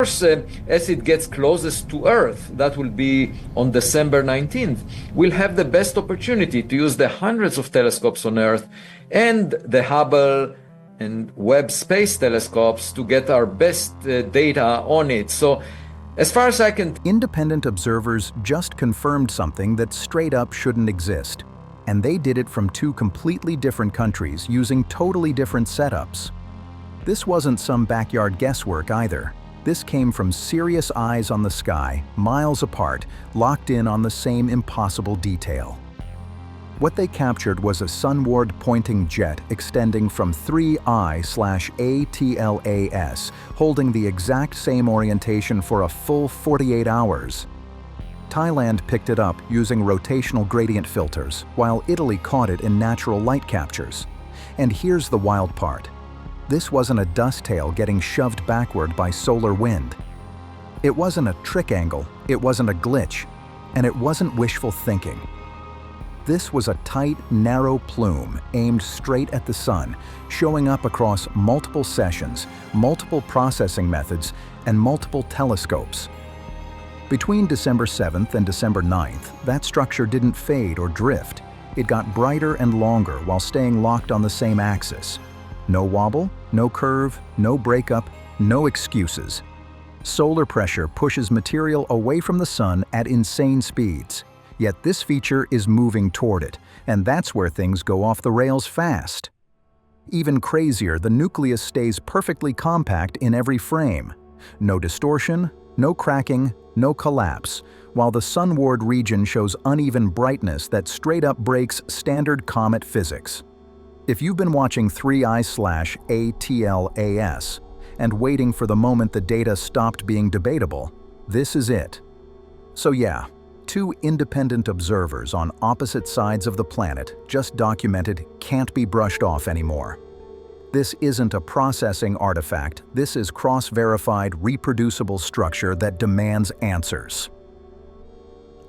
course, as it gets closest to Earth, that will be on December 19th, we'll have the best opportunity to use the hundreds of telescopes on Earth and the Hubble and Webb space telescopes to get our best data on it. So, as far as I can... Independent observers just confirmed something that straight up shouldn't exist. And they did it from two completely different countries using totally different setups. This wasn't some backyard guesswork either. This came from serious eyes on the sky, miles apart, locked in on the same impossible detail. What they captured was a sunward pointing jet extending from 3I/ATLAS, holding the exact same orientation for a full 48 hours. Thailand picked it up using rotational gradient filters, while Italy caught it in natural light captures. And here's the wild part. This wasn't a dust tail getting shoved backward by solar wind. It wasn't a trick angle, it wasn't a glitch, and it wasn't wishful thinking. This was a tight, narrow plume aimed straight at the sun, showing up across multiple sessions, multiple processing methods, and multiple telescopes. Between December 7th and December 9th, that structure didn't fade or drift. It got brighter and longer while staying locked on the same axis. No wobble, no curve, no breakup, no excuses. Solar pressure pushes material away from the sun at insane speeds. Yet this feature is moving toward it, and that's where things go off the rails fast. Even crazier, the nucleus stays perfectly compact in every frame. No distortion, no cracking, no collapse, while the sunward region shows uneven brightness that straight up breaks standard comet physics. If you've been watching 3I/ATLAS and waiting for the moment the data stopped being debatable, this is it. So yeah, two independent observers on opposite sides of the planet just documented can't be brushed off anymore. This isn't a processing artifact, this is cross-verified, reproducible structure that demands answers.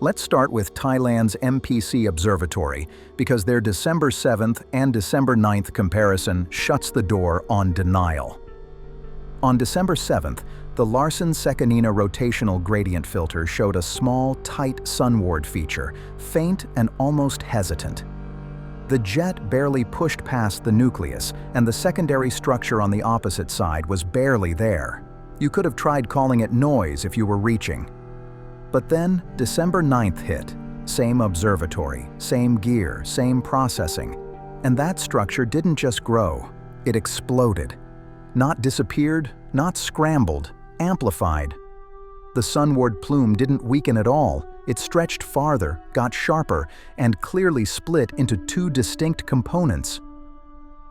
Let's start with Thailand's MPC Observatory, because their December 7th and December 9th comparison shuts the door on denial. On December 7th, the Larsen-Sekanina rotational gradient filter showed a small, tight sunward feature, faint and almost hesitant. The jet barely pushed past the nucleus, and the secondary structure on the opposite side was barely there. You could have tried calling it noise if you were reaching. But then, December 9th hit. Same observatory, same gear, same processing. And that structure didn't just grow, it exploded. Not disappeared, not scrambled, amplified. The sunward plume didn't weaken at all, it stretched farther, got sharper, and clearly split into two distinct components.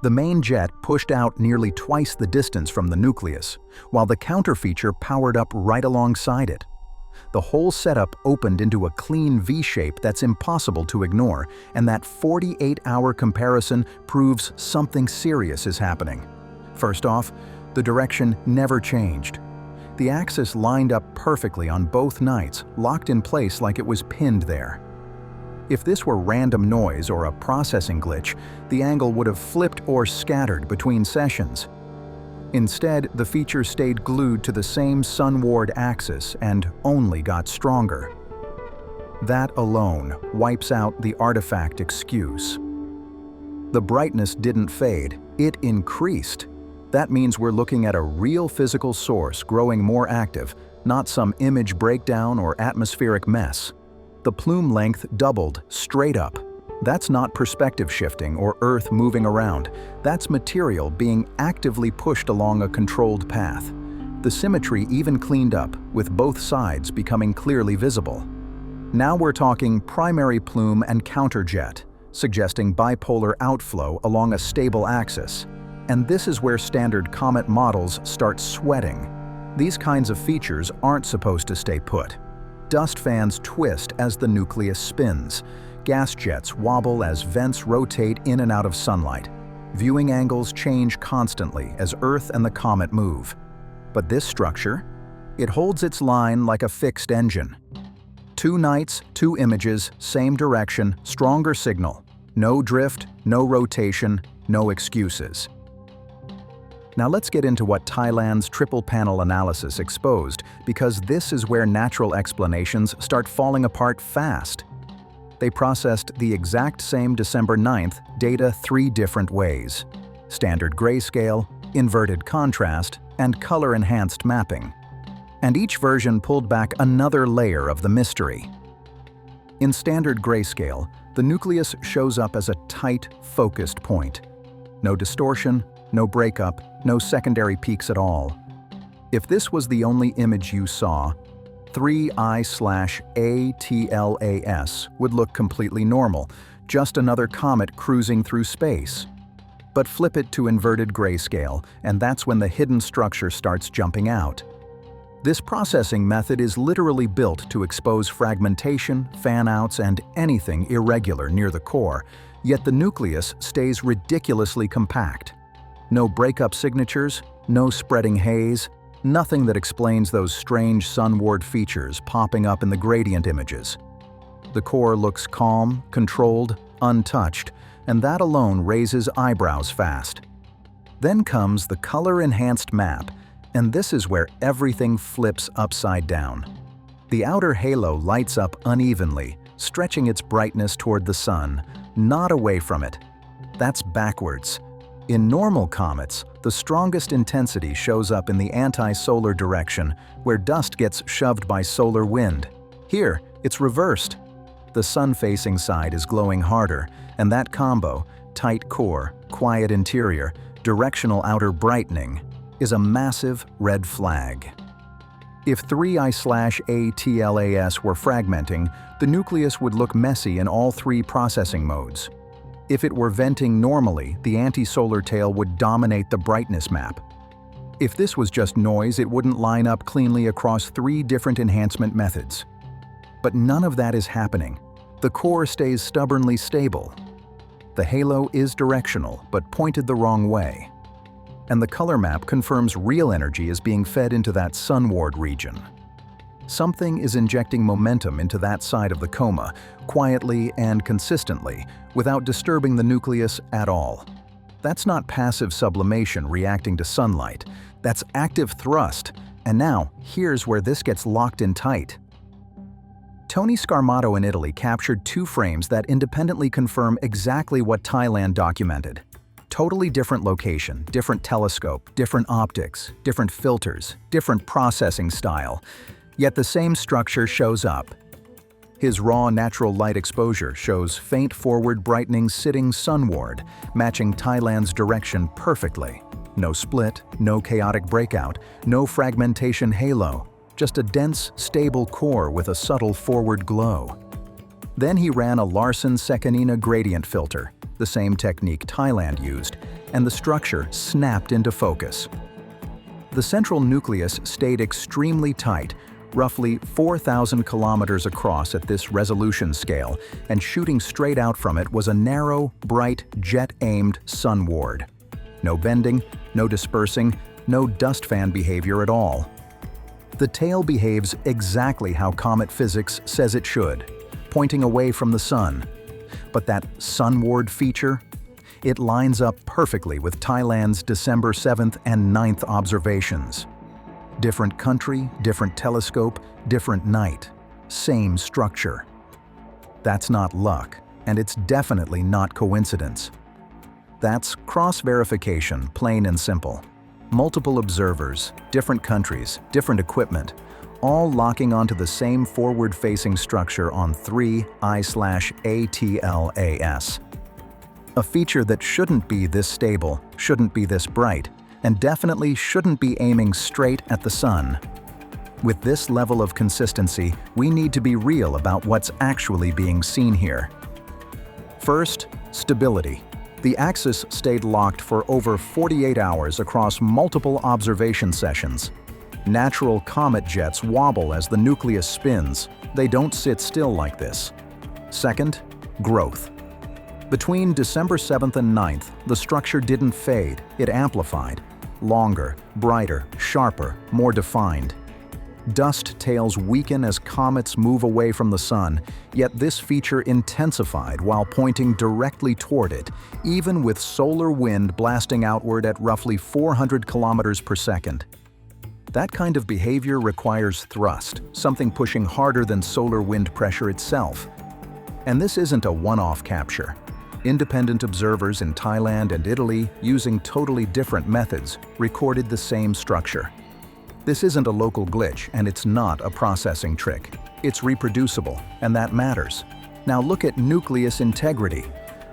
The main jet pushed out nearly twice the distance from the nucleus, while the counterfeature powered up right alongside it. The whole setup opened into a clean V-shape that's impossible to ignore, and that 48-hour comparison proves something serious is happening. First off, the direction never changed. The axis lined up perfectly on both nights, locked in place like it was pinned there. If this were random noise or a processing glitch, the angle would have flipped or scattered between sessions. Instead, the feature stayed glued to the same sunward axis and only got stronger. That alone wipes out the artifact excuse. The brightness didn't fade, it increased. That means we're looking at a real physical source growing more active, not some image breakdown or atmospheric mess. The plume length doubled straight up. That's not perspective shifting or Earth moving around. That's material being actively pushed along a controlled path. The symmetry even cleaned up, with both sides becoming clearly visible. Now we're talking primary plume and counterjet, suggesting bipolar outflow along a stable axis. And this is where standard comet models start sweating. These kinds of features aren't supposed to stay put. Dust fans twist as the nucleus spins. Gas jets wobble as vents rotate in and out of sunlight. Viewing angles change constantly as Earth and the comet move. But this structure, it holds its line like a fixed engine. 2 nights, 2 images, same direction, stronger signal. No drift, no rotation, no excuses. Now let's get into what Thailand's triple panel analysis exposed, because this is where natural explanations start falling apart fast. They processed the exact same December 9th data 3 different ways: standard grayscale, inverted contrast, and color-enhanced mapping. And each version pulled back another layer of the mystery. In standard grayscale, the nucleus shows up as a tight, focused point. No distortion, no breakup, no secondary peaks at all. If this was the only image you saw, 3I/ATLAS would look completely normal, just another comet cruising through space. But flip it to inverted grayscale, and that's when the hidden structure starts jumping out. This processing method is literally built to expose fragmentation, fan-outs, and anything irregular near the core, yet the nucleus stays ridiculously compact. No breakup signatures, no spreading haze, nothing that explains those strange Sunward features popping up in the gradient images. The core looks calm, controlled, untouched, and that alone raises eyebrows fast. Then comes the color-enhanced map, and this is where everything flips upside down. The outer halo lights up unevenly, stretching its brightness toward the sun, not away from it. That's backwards. In normal comets, the strongest intensity shows up in the anti-solar direction, where dust gets shoved by solar wind. Here, it's reversed. The sun-facing side is glowing harder, and that combo, tight core, quiet interior, directional outer brightening, is a massive red flag. If 3I/ATLAS were fragmenting, the nucleus would look messy in all 3 processing modes. If it were venting normally, the anti-solar tail would dominate the brightness map. If this was just noise, it wouldn't line up cleanly across 3 different enhancement methods. But none of that is happening. The core stays stubbornly stable. The halo is directional, but pointed the wrong way. And the color map confirms real energy is being fed into that Sunward region. Something is injecting momentum into that side of the coma, quietly and consistently, without disturbing the nucleus at all. That's not passive sublimation reacting to sunlight. That's active thrust. And now, here's where this gets locked in tight. Tony Scarmato in Italy captured 2 frames that independently confirm exactly what Thailand documented. Totally different location, different telescope, different optics, different filters, different processing style. Yet the same structure shows up. His raw natural light exposure shows faint forward brightening sitting sunward, matching Thailand's direction perfectly. No split, no chaotic breakout, no fragmentation halo, just a dense, stable core with a subtle forward glow. Then he ran a Larsen-Sekanina gradient filter, the same technique Thailand used, and the structure snapped into focus. The central nucleus stayed extremely tight, roughly 4,000 kilometers across at this resolution scale, and shooting straight out from it was a narrow, bright, jet-aimed sunward. No bending, no dispersing, no dust fan behavior at all. The tail behaves exactly how comet physics says it should, pointing away from the sun. But that sunward feature? It lines up perfectly with Thailand's December 7th and 9th observations. Different country, different telescope, different night. Same structure. That's not luck, and it's definitely not coincidence. That's cross-verification, plain and simple. Multiple observers, different countries, different equipment, all locking onto the same forward-facing structure on 3I/ATLAS. A feature that shouldn't be this stable, shouldn't be this bright, and definitely shouldn't be aiming straight at the sun. With this level of consistency, we need to be real about what's actually being seen here. First, stability. The axis stayed locked for over 48 hours across multiple observation sessions. Natural comet jets wobble as the nucleus spins. They don't sit still like this. Second, growth. Between December 7th and 9th, the structure didn't fade, it amplified. Longer, brighter, sharper, more defined. Dust tails weaken as comets move away from the sun, yet this feature intensified while pointing directly toward it, even with solar wind blasting outward at roughly 400 kilometers per second. That kind of behavior requires thrust, something pushing harder than solar wind pressure itself. And this isn't a one-off capture. Independent observers in Thailand and Italy, using totally different methods, recorded the same structure. This isn't a local glitch, and it's not a processing trick. It's reproducible, and that matters. Now look at nucleus integrity.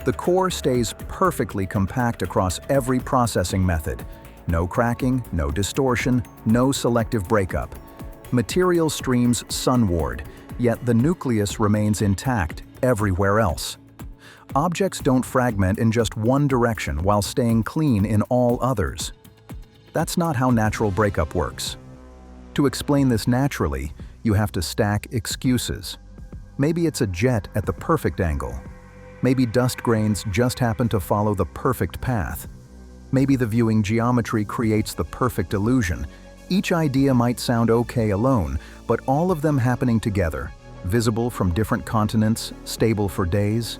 The core stays perfectly compact across every processing method. No cracking, no distortion, no selective breakup. Material streams sunward, yet the nucleus remains intact everywhere else. Objects don't fragment in just one direction while staying clean in all others. That's not how natural breakup works. To explain this naturally, you have to stack excuses. Maybe it's a jet at the perfect angle. Maybe dust grains just happen to follow the perfect path. Maybe the viewing geometry creates the perfect illusion. Each idea might sound okay alone, but all of them happening together, visible from different continents, stable for days,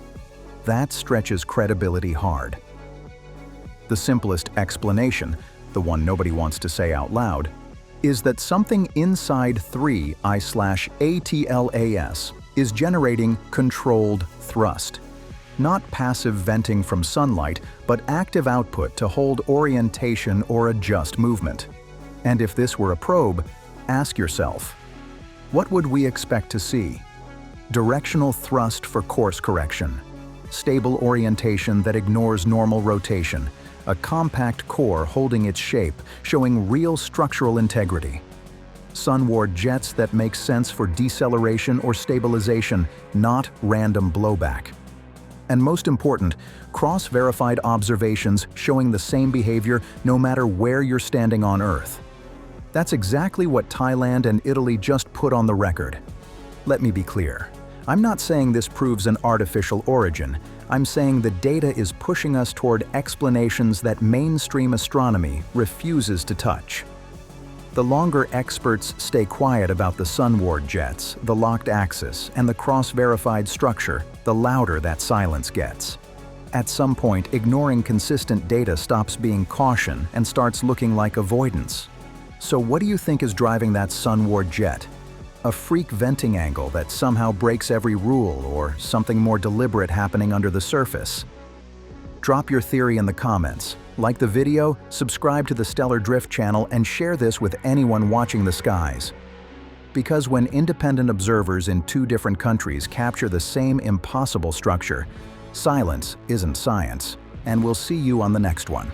that stretches credibility hard. The simplest explanation, the one nobody wants to say out loud, is that something inside 3I/ATLAS is generating controlled thrust. Not passive venting from sunlight, but active output to hold orientation or adjust movement. And if this were a probe, ask yourself, what would we expect to see? Directional thrust for course correction. Stable orientation that ignores normal rotation. A compact core holding its shape, showing real structural integrity. Sunward jets that make sense for deceleration or stabilization, not random blowback. And most important, cross-verified observations showing the same behavior no matter where you're standing on Earth. That's exactly what Thailand and Italy just put on the record. Let me be clear. I'm not saying this proves an artificial origin. I'm saying the data is pushing us toward explanations that mainstream astronomy refuses to touch. The longer experts stay quiet about the sunward jets, the locked axis, and the cross-verified structure, the louder that silence gets. At some point, ignoring consistent data stops being caution and starts looking like avoidance. So what do you think is driving that sunward jet? A freak venting angle that somehow breaks every rule, or something more deliberate happening under the surface? Drop your theory in the comments. Like the video, subscribe to the StellarDrift channel, and share this with anyone watching the skies. Because when independent observers in two different countries capture the same impossible structure, silence isn't science, and we'll see you on the next one.